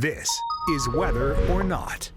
This is Weather or Not.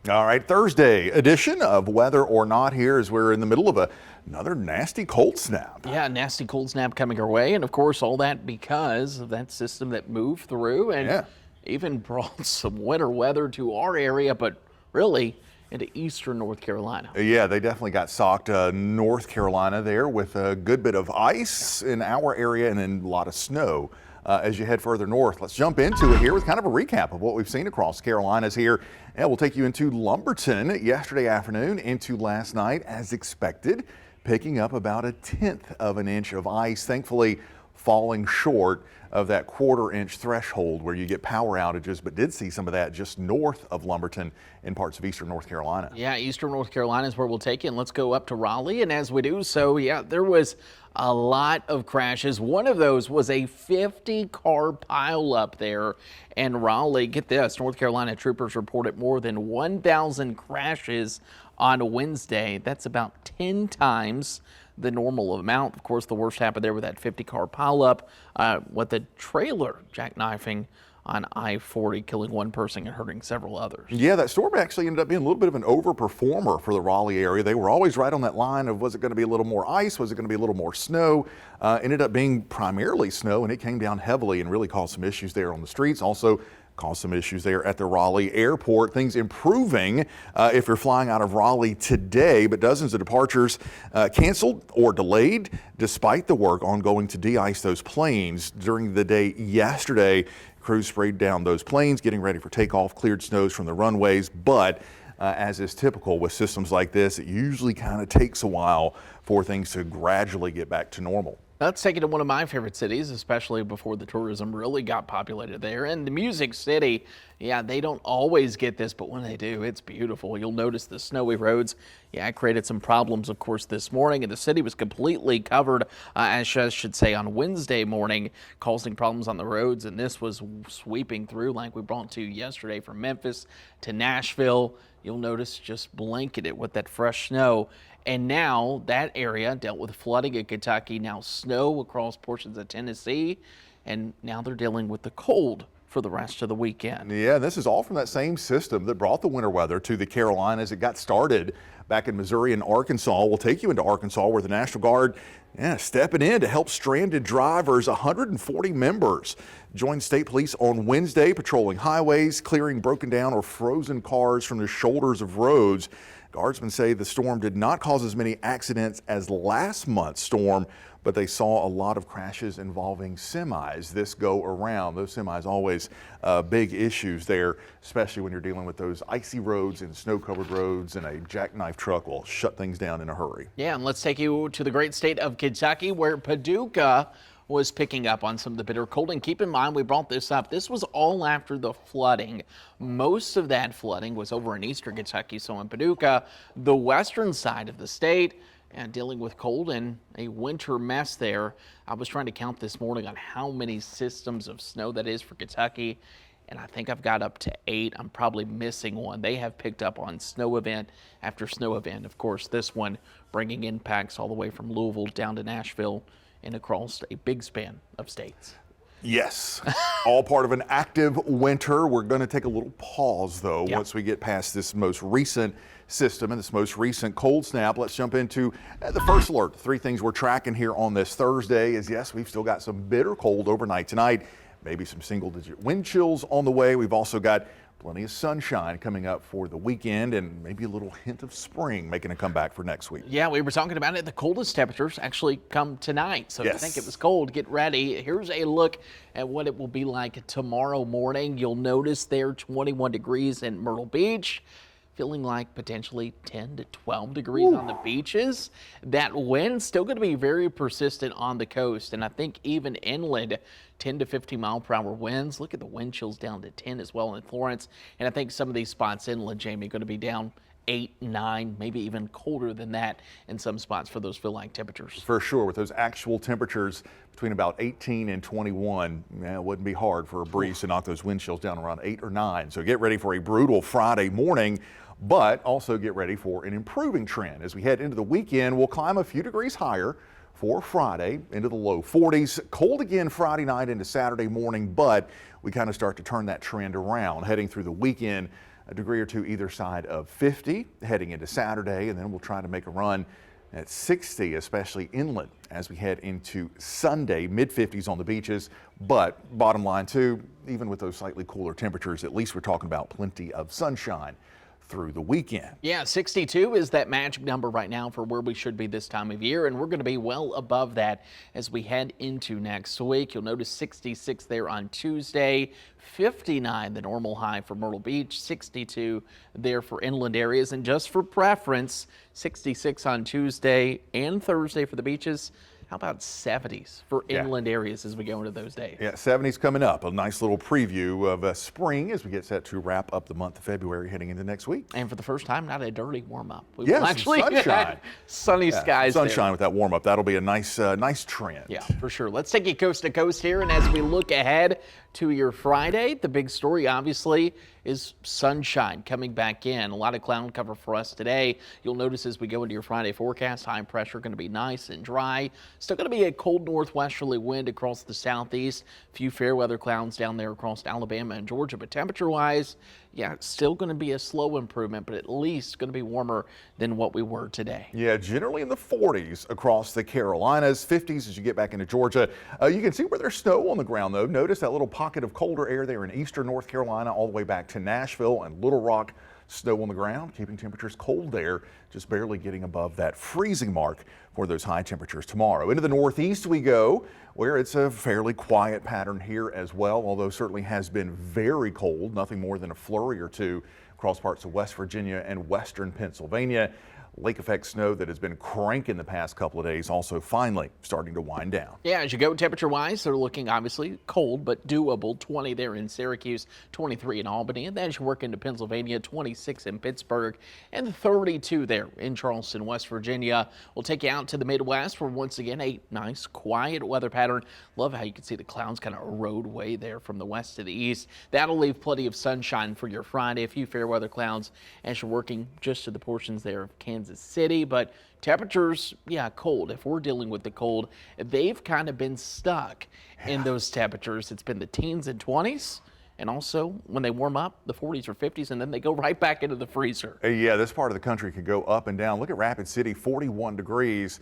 All right, Thursday edition of Weather or Not here as we're in the middle of another nasty cold snap. Yeah, nasty cold snap coming our way. And of course, all that because of that system that moved through and even brought some winter weather to our area, but really into eastern North Carolina. Yeah, they definitely got socked North Carolina there with a good bit of ice in our area and then a lot of snow. As you head further north. Let's jump into it here with kind of a recap of what we've seen across Carolinas here. And we'll take you into Lumberton yesterday afternoon into last night as expected, picking up about 1/10 of an inch of ice, thankfully falling short of that 1/4 inch threshold where you get power outages, but did see some of that just north of Lumberton in parts of eastern North Carolina. Yeah, eastern North Carolina is where we'll take you, and let's go up to Raleigh. And as we do so, yeah, there was a lot of crashes. One of those was a 50-car pileup there in Raleigh. Get this, North Carolina troopers reported more than 1,000 crashes on Wednesday. That's about 10 times the normal amount. Of course, the worst happened there with that 50-car pileup with the trailer jackknifing on I-40, killing one person and hurting several others. Yeah, that storm actually ended up being a little bit of an overperformer for the Raleigh area. They were always right on that line of, was it going to be a little more ice? Was it going to be a little more snow? Ended up being primarily snow, and it came down heavily and really caused some issues there on the streets. Also caused some issues there at the Raleigh airport. Things improving if you're flying out of Raleigh today, but dozens of departures canceled or delayed despite the work ongoing to de-ice those planes. During the day yesterday, crews sprayed down those planes, getting ready for takeoff, cleared snows from the runways, but as is typical with systems like this, it usually kind of takes a while for things to gradually get back to normal. Let's take it to one of my favorite cities, especially before the tourism really got populated there. And the Music City, yeah, they don't always get this, but when they do, it's beautiful. You'll notice the snowy roads. Yeah, it created some problems, of course, this morning. And the city was completely covered, as I should say, on Wednesday morning, causing problems on the roads. And this was sweeping through like we brought to you yesterday from Memphis to Nashville. You'll notice just blanketed with that fresh snow. And now that area dealt with flooding in Kentucky, now snow across portions of Tennessee, and now they're dealing with the cold for the rest of the weekend. Yeah, this is all from that same system that brought the winter weather to the Carolinas. It got started back in Missouri and Arkansas. We'll take you into Arkansas where the National Guard stepping in to help stranded drivers. 140 members joined state police on Wednesday, patrolling highways, clearing broken down or frozen cars from the shoulders of roads. Guardsmen say the storm did not cause as many accidents as last month's storm, but they saw a lot of crashes involving semis this go around. Those semis always big issues there, especially when you're dealing with those icy roads and snow-covered roads, and a jackknife truck will shut things down in a hurry. Yeah, and let's take you to the great state of Kentucky, where Paducah was picking up on some of the bitter cold. And keep in mind, we brought this up. This was all after the flooding. Most of that flooding was over in eastern Kentucky. So in Paducah, the western side of the state, and dealing with cold and a winter mess there. I was trying to count this morning on how many systems of snow that is for Kentucky, and I think I've got up to 8. I'm probably missing one. They have picked up on snow event after snow event. Of course, this one bringing impacts all the way from Louisville down to Nashville and across a big span of states. Yes, all part of an active winter. We're going to take a little pause, though, once we get past this most recent system and this most recent cold snap. Let's jump into the first alert. 3 things we're tracking here on this Thursday is, yes, we've still got some bitter cold overnight tonight, maybe some single-digit wind chills on the way. We've also got plenty of sunshine coming up for the weekend, and maybe a little hint of spring making a comeback for next week. Yeah, we were talking about it. The coldest temperatures actually come tonight. So if you think it was cold, get ready. Here's a look at what it will be like tomorrow morning. You'll notice there 21 degrees in Myrtle Beach. Feeling like potentially 10 to 12 degrees on the beaches. That wind still going to be very persistent on the coast, and I think even inland, 10 to 15 mile per hour winds. Look at the wind chills down to 10 as well in Florence, and I think some of these spots inland, Jamie, going to be down 8, 9, maybe even colder than that in some spots for those feel-like temperatures. For sure, with those actual temperatures between about 18 and 21, it wouldn't be hard for a breeze to knock those wind chills down around 8 or 9. So get ready for a brutal Friday morning, but also get ready for an improving trend. As we head into the weekend, we'll climb a few degrees higher for Friday into the low 40s. Cold again Friday night into Saturday morning, but we kind of start to turn that trend around heading through the weekend. A degree or two either side of 50 heading into Saturday, and then we'll try to make a run at 60, especially inland as we head into Sunday. Mid-50s on the beaches, but bottom line too, even with those slightly cooler temperatures, at least we're talking about plenty of sunshine through the weekend. Yeah, 62 is that magic number right now for where we should be this time of year, and we're going to be well above that as we head into next week. You'll notice 66 there on Tuesday, 59 the normal high for Myrtle Beach, 62 there for inland areas, and just for preference, 66 on Tuesday and Thursday for the beaches. How about 70s for inland areas as we go into those days? Yeah, 70s coming up. A nice little preview of spring as we get set to wrap up the month of February heading into next week. And for the first time, not a dirty warm-up. We Yes, will actually sunshine. Sunny skies Sunshine there. with that warm up. That'll be a nice trend. Yeah, for sure. Let's take you coast to coast here. And as we look ahead to your Friday, the big story obviously is sunshine coming back in. A lot of cloud cover for us today. You'll notice as we go into your Friday forecast, high pressure going to be nice and dry. Still going to be a cold northwesterly wind across the southeast. Few fair weather clouds down there across Alabama and Georgia. But temperature wise, yeah, still going to be a slow improvement, but at least going to be warmer than what we were today. Yeah, generally in the 40s across the Carolinas, 50s as you get back into Georgia. You can see where there's snow on the ground, though. Notice that little pocket of colder air there in eastern North Carolina all the way back to Nashville and Little Rock. Snow on the ground, keeping temperatures cold there, just barely getting above that freezing mark for those high temperatures tomorrow. Into the northeast we go, where it's a fairly quiet pattern here as well, although certainly has been very cold, nothing more than a flurry or two across parts of West Virginia and western Pennsylvania. Lake effect snow that has been cranking the past couple of days also finally starting to wind down. Yeah, as you go temperature wise, they're looking obviously cold but doable. 20 there in Syracuse, 23 in Albany, and then as you work into Pennsylvania, 26 in Pittsburgh, and 32 there in Charleston, West Virginia. We'll take you out to the Midwest where once again a nice quiet weather pattern. Love how you can see the clouds kind of erode way there from the west to the east. That'll leave plenty of sunshine for your Friday. A few fair weather clouds as you're working just to the portions there of Kansas City, but temperatures, yeah, cold. If we're dealing with the cold, they've kind of been stuck in those temperatures. It's been the teens and 20s, and also when they warm up, the 40s or 50s, and then they go right back into the freezer. Yeah, this part of the country could go up and down. Look at Rapid City, 41 degrees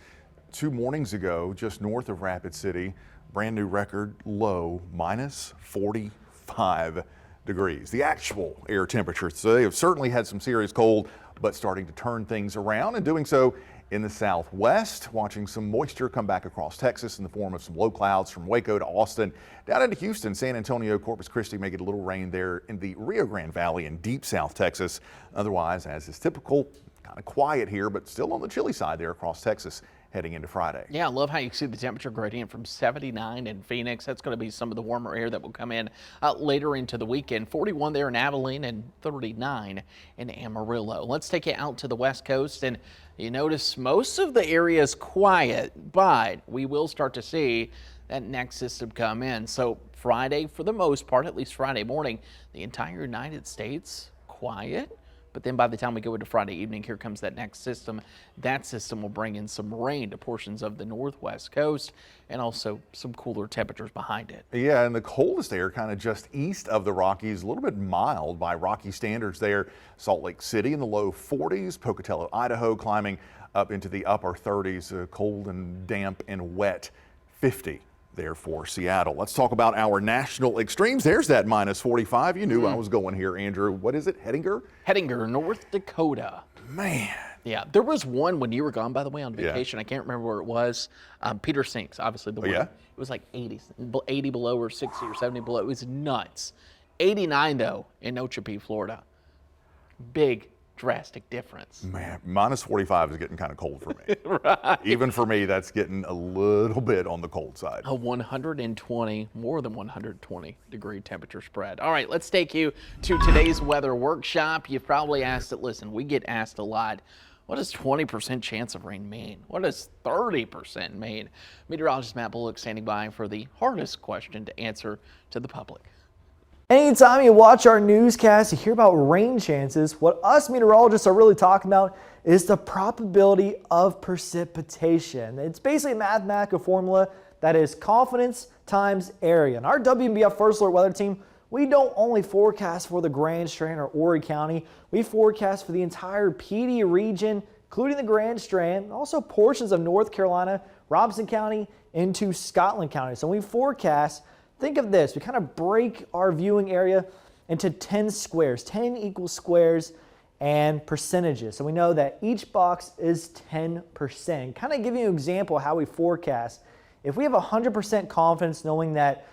2 mornings ago, just north of Rapid City. Brand new record low, minus 45 degrees. The actual air temperature. So they have certainly had some serious cold, but starting to turn things around and doing so in the southwest. Watching some moisture come back across Texas in the form of some low clouds from Waco to Austin, down into Houston, San Antonio, Corpus Christi, may get a little rain there in the Rio Grande Valley in deep South Texas. Otherwise, as is typical, kind of quiet here, but still on the chilly side there across Texas heading into Friday. Yeah, I love how you see the temperature gradient from 79 in Phoenix. That's going to be some of the warmer air that will come in later into the weekend. 41 there in Abilene and 39 in Amarillo. Let's take you out to the West Coast, and you notice most of the area is quiet, but we will start to see that next system come in. So Friday, for the most part, at least Friday morning, the entire United States quiet. But then by the time we go into Friday evening, here comes that next system. That system will bring in some rain to portions of the northwest coast and also some cooler temperatures behind it. Yeah, and the coldest air kind of just east of the Rockies, a little bit mild by Rocky standards there. Salt Lake City in the low 40s, Pocatello, Idaho climbing up into the upper 30s, cold and damp and wet 50. There for Seattle. Let's talk about our national extremes. There's that minus 45. You knew I was going here, Andrew. What is it? Hettinger? Hettinger, North Dakota. Man. Yeah, there was one when you were gone, by the way, on vacation. I can't remember where it was. Peter Sinks, obviously the one. Yeah? It was like 80 below or 60 or 70 below. It was nuts. 89 though in Okeechobee, Florida. Big drastic difference. Man, minus 45 is getting kind of cold for me. Right. Even for me, that's getting a little bit on the cold side. A 120, more than 120 degree temperature spread. All right, let's take you to today's weather workshop. You've probably asked it. Listen, we get asked a lot. What does 20% chance of rain mean? What does 30% mean? Meteorologist Matt Bullock standing by for the hardest question to answer to the public. Anytime you watch our newscast, you hear about rain chances. What us meteorologists are really talking about is the probability of precipitation. It's basically a mathematical formula that is confidence times area. And our WNBF First Alert Weather Team, we don't only forecast for the Grand Strand or Horry County, we forecast for the entire PD region, including the Grand Strand, and also portions of North Carolina, Robinson County, into Scotland County. So when we forecast, think of this, we kind of break our viewing area into 10 squares, 10 equal squares and percentages. So we know that each box is 10%. Kind of giving you an example of how we forecast. If we have 100% confidence knowing that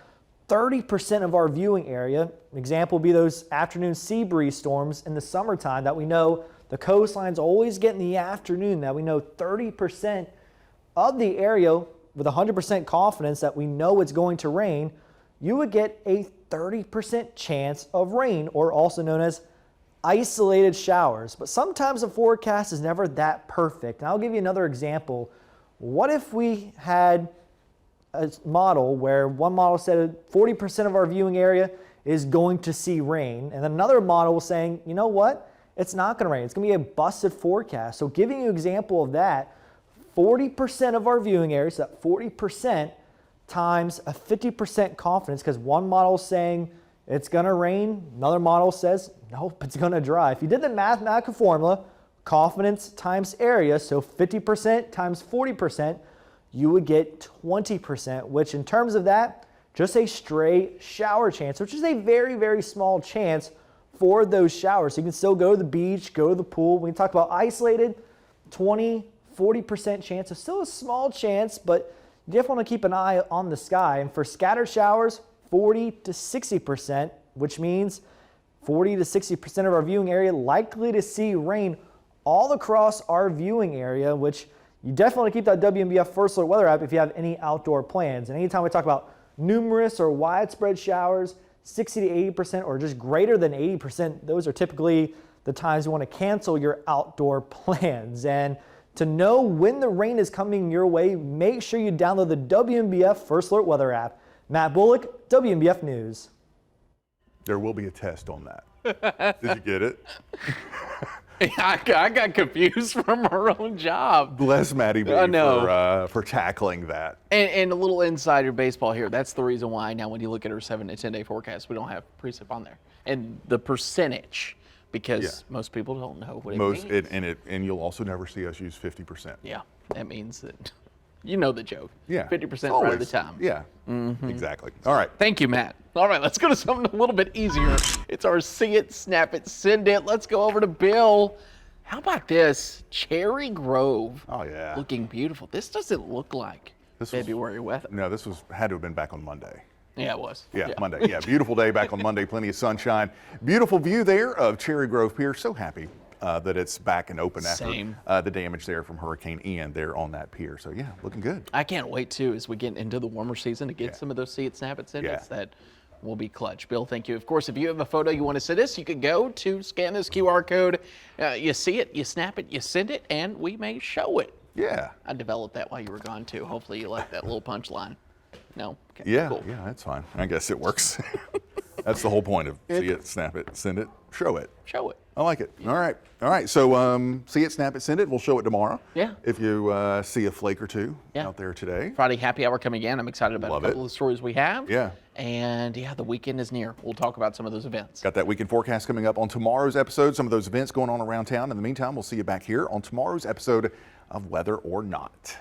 30% of our viewing area, example would be those afternoon sea breeze storms in the summertime that we know the coastlines always get in the afternoon, that we know 30% of the area with 100% confidence that we know it's going to rain, you would get a 30% chance of rain, or also known as isolated showers. But sometimes the forecast is never that perfect. And I'll give you another example. What if we had a model where one model said 40% of our viewing area is going to see rain, and then another model was saying, you know what, it's not going to rain, it's going to be a busted forecast. So giving you an example of that, 40% of our viewing area, so that 40% times a 50% confidence, because one model is saying it's going to rain, another model says, nope, it's going to dry. If you did the mathematical formula, confidence times area, so 50% times 40%, you would get 20%, which in terms of that, just a straight shower chance, which is a very, very small chance for those showers. So you can still go to the beach, go to the pool. When you talk about isolated, 20, 40% chance. So still a small chance, but you definitely want to keep an eye on the sky. And for scattered showers, 40 to 60%, which means 40 to 60% of our viewing area likely to see rain all across our viewing area, which you definitely want to keep that WNBF First Alert Weather app if you have any outdoor plans. And anytime we talk about numerous or widespread showers, 60 to 80% or just greater than 80%, those are typically the times you want to cancel your outdoor plans. And to know when the rain is coming your way, make sure you download the WNBF First Alert Weather app. Matt Bullock, WNBF News. There will be a test on that. Did you get it? I got confused from our own job. Bless Maddie B I know. for tackling that. And a little insider baseball here. That's the reason why now when you look at our 7 to 10 day forecast, we don't have precip on there. And the percentage, because most people don't know what it means. And you'll also never see us use 50%. Yeah, that means that you know the joke. Yeah. 50% right of the time. Yeah, exactly. All right. Thank you, Matt. All right, let's go to something a little bit easier. It's our See It, Snap It, Send It. Let's go over to Bill. How about this? Cherry Grove. Oh, yeah. Looking beautiful. This doesn't look like February weather. No, this had to have been back on Monday. Yeah, it was. Yeah, Monday. Yeah, beautiful day back on Monday. Plenty of sunshine. Beautiful view there of Cherry Grove Pier. So happy that it's back and open after the damage there from Hurricane Ian there on that pier. So, yeah, looking good. I can't wait, too, as we get into the warmer season to get some of those See It, Snap It, Send It's that will be clutch. Bill, thank you. Of course, if you have a photo you want to send us, you can go to scan this QR code. You see it, you snap it, you send it, and we may show it. Yeah. I developed that while you were gone, too. Hopefully you like that little punchline. No? Okay, Yeah, cool. yeah, that's fine. I guess it works. That's the whole point of See It, Snap It, Send It, Show It. Show it. I like it. All right. All right. So See It, Snap It, Send It. We'll show it tomorrow. Yeah. If you see a flake or two out there today. Friday happy hour coming in. I'm excited about a couple of the stories we have. Yeah. And the weekend is near. We'll talk about some of those events. Got that weekend forecast coming up on tomorrow's episode. Some of those events going on around town. In the meantime, we'll see you back here on tomorrow's episode of Weather or Not.